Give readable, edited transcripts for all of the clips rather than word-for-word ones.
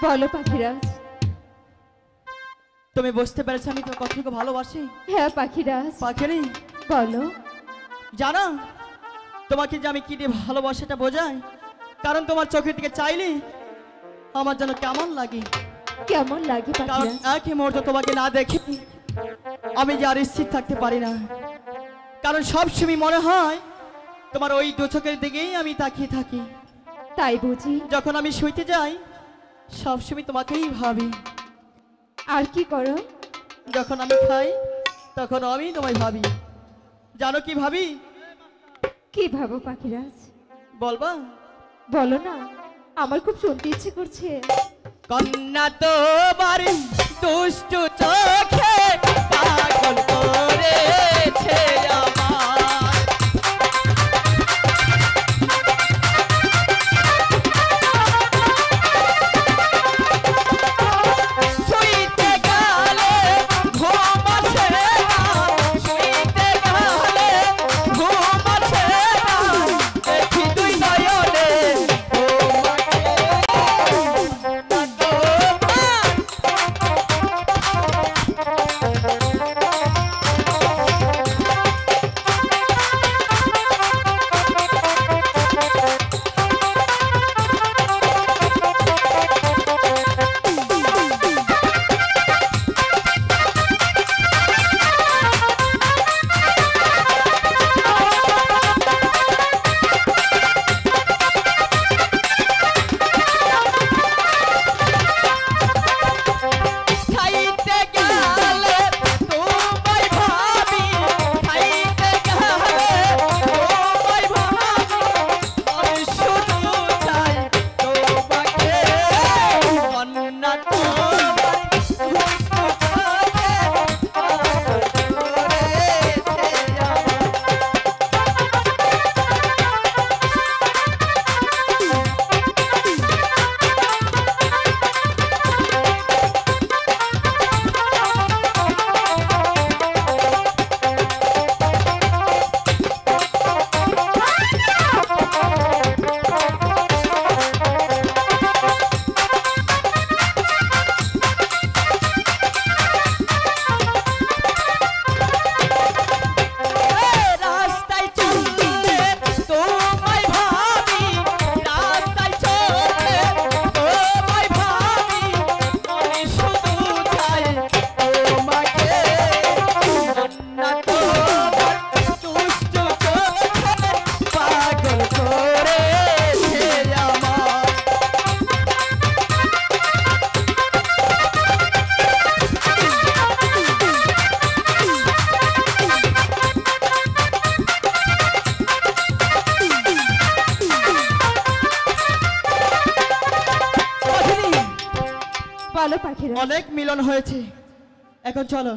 বলো পাখিরাজ। তুমি বুঝতে পেরেছো আমি তোমার কতটুকু ভালোবাসি? হ্যাঁ পাখিরাজ। পাখিরি বলো। জানো তোমাকে যে আমি কি দিয়ে ভালোবাসাটা বোঝাই? কারণ তোমার চোখের দিকে চাইলে আমার যেন কেমন লাগে। কেমন লাগে কারণ পাখিরাজ? এক মুহূর্ত তোমাকে না দেখে আমি যে আর স্থির থাকতে পারি না। কারণ সবসময় মনে হয় তোমার ওই দু চোখের দিকেই আমি তাকিয়ে থাকি। তাই বুঝি? যখন আমি শুইতে যাই সবসময় তোমাকেই ভাবি। আর কি করো? যখন আমি খাই তখন আমি তোমায় ভাবি। জানো কি ভাবি? কি ভাবো পাখিরাজ? বলবা? বলো না, আমার খুব শুনতে ইচ্ছে করছে। কন্যা তোমার দুষ্টু চোখে পাগল করেছে আমার। শুইতে গেলে ঘুম আসে না, শুইতে গেলে ঘুম আসে না, দেখি দুই নয়নে অনেক মিলন হয়েছে। এখন চলো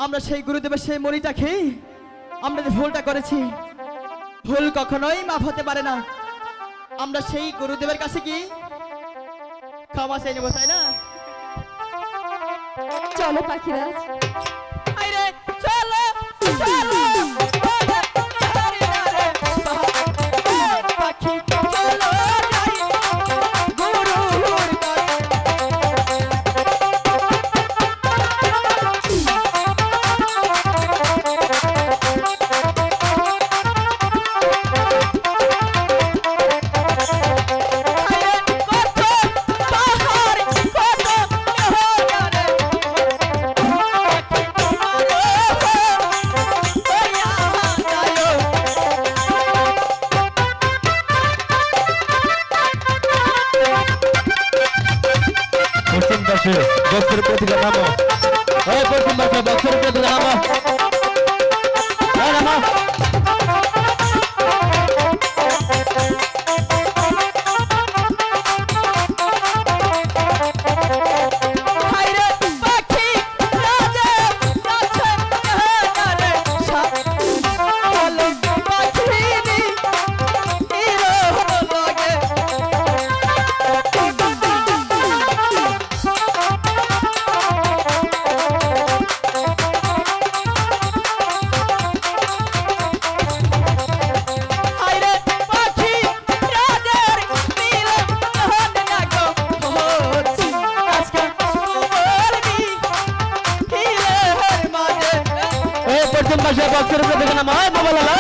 আমরা সেই গুরুদেবের সেই মণিটা খেয়ে আমরা যে ভুলটা করেছি ভুল কখনোই মাফ হতে পারে না। আমরা সেই গুরুদেবের কাছে কি ক্ষমা চেয়ে নেবো, তাই না? চলো পাখিরাজ। চলো চলো পাখি চলো যাই গুরুর কাছে। বক্সের প্রতিটা নামো, এই পশ্চিম পাশে বক্সের প্রতিটা নামো, নামো। বক্সের উপরে থেকে নামো এই মোবাইল আলা